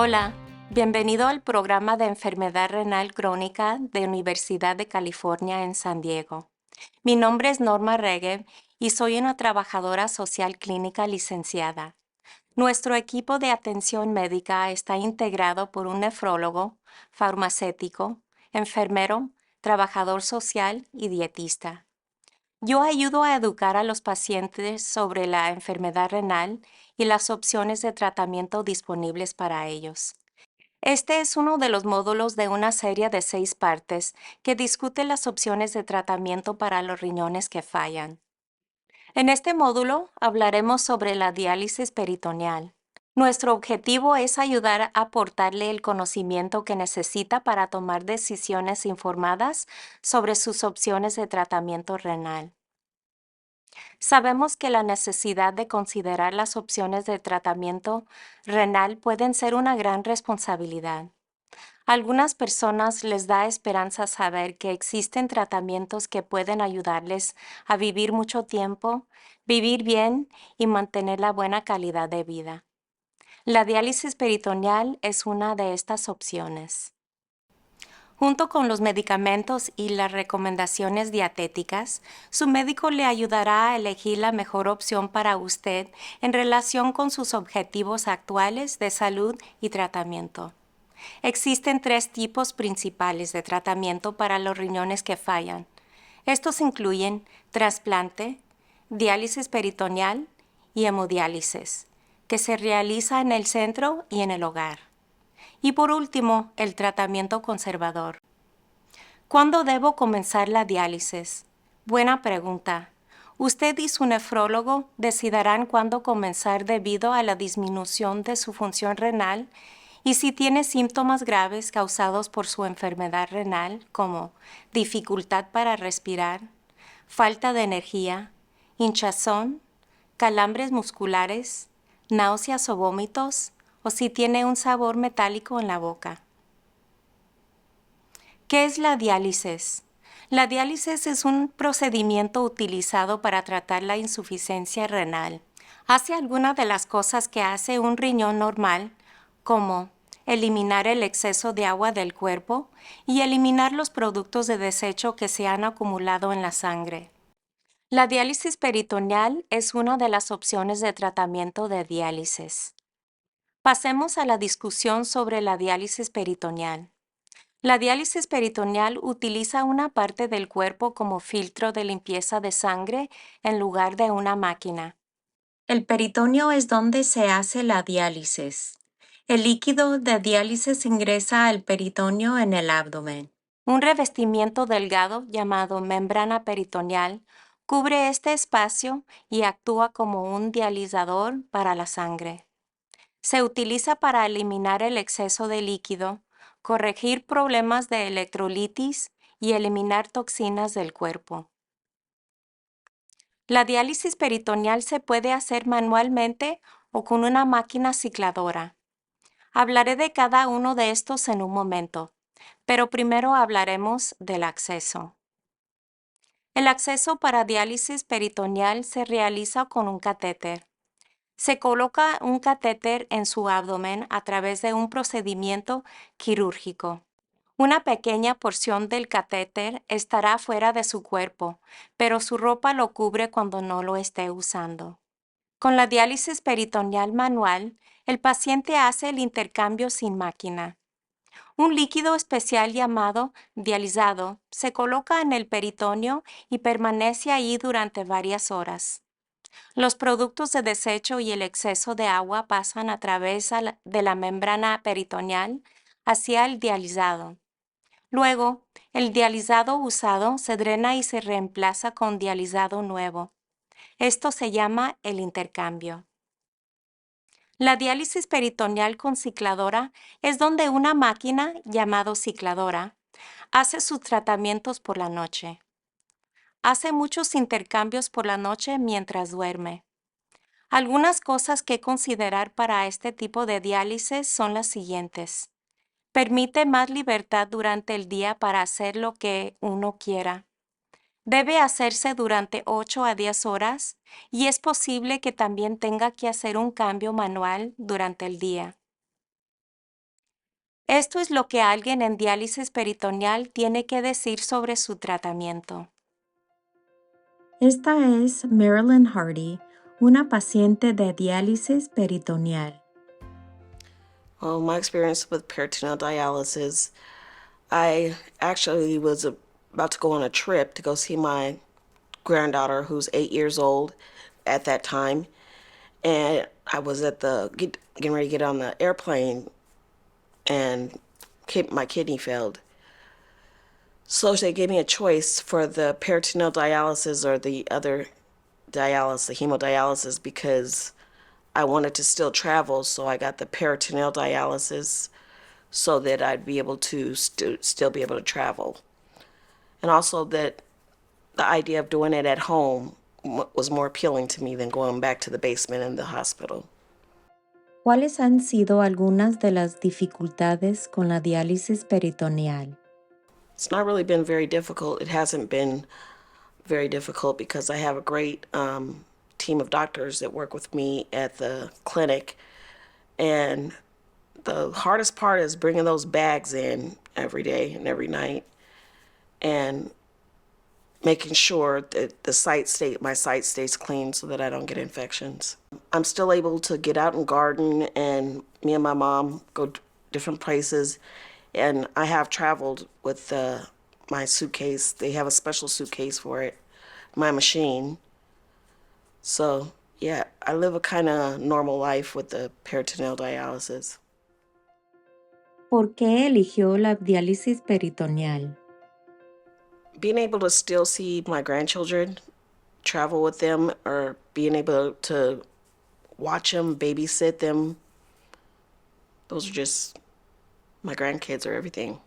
Hola, bienvenido al programa de enfermedad renal crónica de Universidad de California en San Diego. Mi nombre es Norma Regev y soy una trabajadora social clínica licenciada. Nuestro equipo de atención médica está integrado por un nefrólogo, farmacéutico, enfermero, trabajador social y dietista. Yo ayudo a educar a los pacientes sobre la enfermedad renal y las opciones de tratamiento disponibles para ellos. Este es uno de los módulos de una serie de 6 partes que discute las opciones de tratamiento para los riñones que fallan. En este módulo hablaremos sobre la diálisis peritoneal. Nuestro objetivo es ayudar a aportarle el conocimiento que necesita para tomar decisiones informadas sobre sus opciones de tratamiento renal. Sabemos que la necesidad de considerar las opciones de tratamiento renal pueden ser una gran responsabilidad. A algunas personas les da esperanza saber que existen tratamientos que pueden ayudarles a vivir mucho tiempo, vivir bien y mantener la buena calidad de vida. La diálisis peritoneal es una de estas opciones. Junto con los medicamentos y las recomendaciones dietéticas, su médico le ayudará a elegir la mejor opción para usted en relación con sus objetivos actuales de salud y tratamiento. Existen 3 tipos principales de tratamiento para los riñones que fallan. Estos incluyen trasplante, diálisis peritoneal y hemodiálisis, que se realiza en el centro y en el hogar. Y por último, el tratamiento conservador. ¿Cuándo debo comenzar la diálisis? Buena pregunta. Usted y su nefrólogo decidirán cuándo comenzar debido a la disminución de su función renal y si tiene síntomas graves causados por su enfermedad renal, como dificultad para respirar, falta de energía, hinchazón, calambres musculares, náuseas o vómitos, o si tiene un sabor metálico en la boca. ¿Qué es la diálisis? La diálisis es un procedimiento utilizado para tratar la insuficiencia renal. Hace algunas de las cosas que hace un riñón normal, como eliminar el exceso de agua del cuerpo y eliminar los productos de desecho que se han acumulado en la sangre. La diálisis peritoneal es una de las opciones de tratamiento de diálisis. Pasemos a la discusión sobre la diálisis peritoneal. La diálisis peritoneal utiliza una parte del cuerpo como filtro de limpieza de sangre en lugar de una máquina. El peritoneo es donde se hace la diálisis. El líquido de diálisis ingresa al peritoneo en el abdomen. Un revestimiento delgado llamado membrana peritoneal cubre este espacio y actúa como un dializador para la sangre. Se utiliza para eliminar el exceso de líquido, corregir problemas de electrolitis y eliminar toxinas del cuerpo. La diálisis peritoneal se puede hacer manualmente o con una máquina cicladora. Hablaré de cada uno de estos en un momento, pero primero hablaremos del acceso. El acceso para diálisis peritoneal se realiza con un catéter. Se coloca un catéter en su abdomen a través de un procedimiento quirúrgico. Una pequeña porción del catéter estará fuera de su cuerpo, pero su ropa lo cubre cuando no lo esté usando. Con la diálisis peritoneal manual, el paciente hace el intercambio sin máquina. Un líquido especial llamado dializado se coloca en el peritoneo y permanece ahí durante varias horas. Los productos de desecho y el exceso de agua pasan a través de la membrana peritoneal hacia el dializado. Luego, el dializado usado se drena y se reemplaza con dializado nuevo. Esto se llama el intercambio. La diálisis peritoneal con cicladora es donde una máquina, llamada cicladora, hace sus tratamientos por la noche. Hace muchos intercambios por la noche mientras duerme. Algunas cosas que considerar para este tipo de diálisis son las siguientes. Permite más libertad durante el día para hacer lo que uno quiera. Debe hacerse durante 8 a 10 horas y es posible que también tenga que hacer un cambio manual durante el día. Esto es lo que alguien en diálisis peritoneal tiene que decir sobre su tratamiento. Esta es Marilyn Hardy, una paciente de diálisis peritoneal. Well, my experience with peritoneal dialysis, I actually was about to go on a trip to go see my granddaughter, who's 8 years old at that time, and I was at getting ready to get on the airplane, and my kidney failed. So they gave me a choice for the peritoneal dialysis or the other dialysis, the hemodialysis, because I wanted to still travel, so I got the peritoneal dialysis so that I'd be able to still be able to travel. And also that the idea of doing it at home was more appealing to me than going back to the basement in the hospital. ¿Cuáles han sido algunas de las dificultades con la diálisis peritoneal? It's not really been very difficult. It hasn't been very difficult because I have a great team of doctors that work with me at the clinic. And the hardest part is bringing those bags in every day and every night and making sure that my site stays clean so that I don't get infections. I'm still able to get out and garden, and me and my mom go different places. And I have traveled with my suitcase. They have a special suitcase for it, my machine. So yeah, I live a kind of normal life with the peritoneal dialysis. ¿Por qué eligió la diálisis peritoneal? Being able to still see my grandchildren, travel with them, or being able to watch them, babysit them, those are just, my grandkids are everything.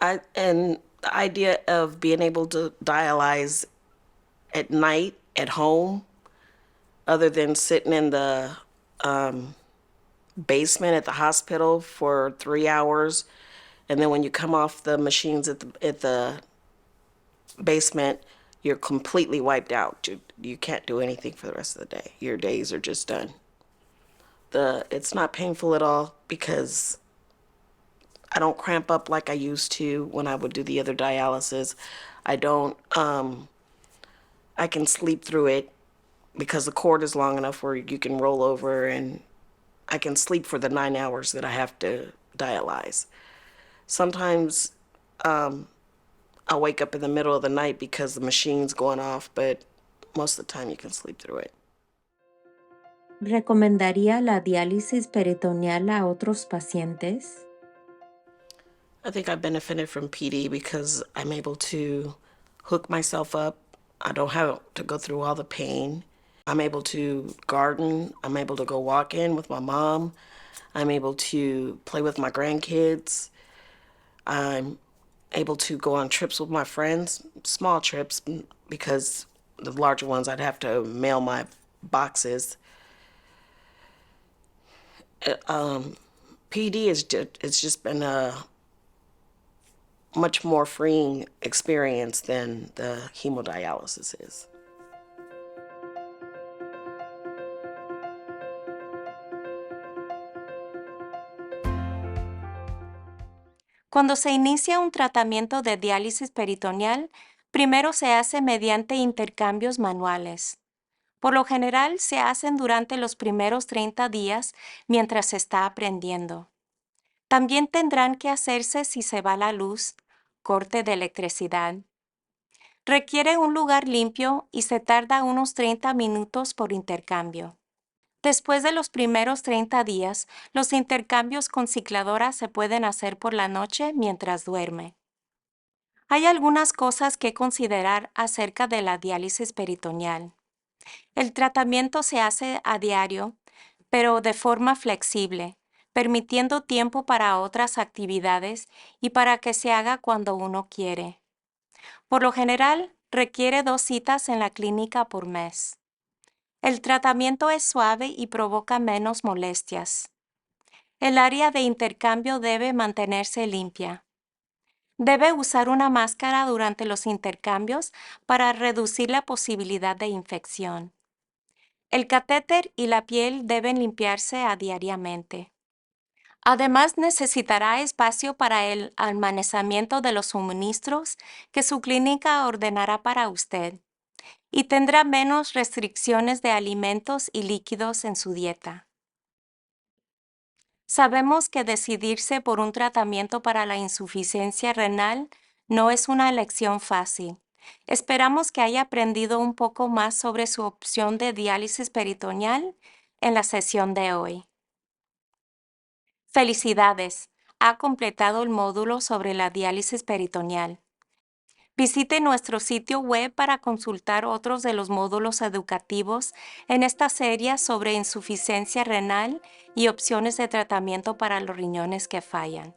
And the idea of being able to dialyze at night at home, other than sitting in the basement at the hospital for 3 hours, and then when you come off the machines at the basement, you're completely wiped out. You can't do anything for the rest of the day. Your days are just done. It's not painful at all because I don't cramp up like I used to when I would do the other dialysis. I don't, I can sleep through it because the cord is long enough where you can roll over, and I can sleep for the 9 hours that I have to dialyze. Sometimes I'll wake up in the middle of the night because the machine's going off, but most of the time you can sleep through it. ¿Recomendaría la diálisis peritoneal a otros pacientes? I think I benefited from PD because I'm able to hook myself up. I don't have to go through all the pain. I'm able to garden. I'm able to go walking with my mom. I'm able to play with my grandkids. I'm able to go on trips with my friends, small trips, because the larger ones I'd have to mail my boxes. PD it's just been a much more freeing experience than the hemodialysis is. Cuando se inicia un tratamiento de diálisis peritoneal, primero se hace mediante intercambios manuales. Por lo general, se hacen durante los primeros 30 días mientras se está aprendiendo. También tendrán que hacerse si se va la luz, corte de electricidad. Requiere un lugar limpio y se tarda unos 30 minutos por intercambio. Después de los primeros 30 días, los intercambios con cicladora se pueden hacer por la noche mientras duerme. Hay algunas cosas que considerar acerca de la diálisis peritoneal. El tratamiento se hace a diario, pero de forma flexible, permitiendo tiempo para otras actividades y para que se haga cuando uno quiere. Por lo general, requiere 2 citas en la clínica por mes. El tratamiento es suave y provoca menos molestias. El área de intercambio debe mantenerse limpia. Debe usar una máscara durante los intercambios para reducir la posibilidad de infección. El catéter y la piel deben limpiarse diariamente. Además, necesitará espacio para el almacenamiento de los suministros que su clínica ordenará para usted y tendrá menos restricciones de alimentos y líquidos en su dieta. Sabemos que decidirse por un tratamiento para la insuficiencia renal no es una elección fácil. Esperamos que haya aprendido un poco más sobre su opción de diálisis peritoneal en la sesión de hoy. Felicidades, ha completado el módulo sobre la diálisis peritoneal. Visite nuestro sitio web para consultar otros de los módulos educativos en esta serie sobre insuficiencia renal y opciones de tratamiento para los riñones que fallan.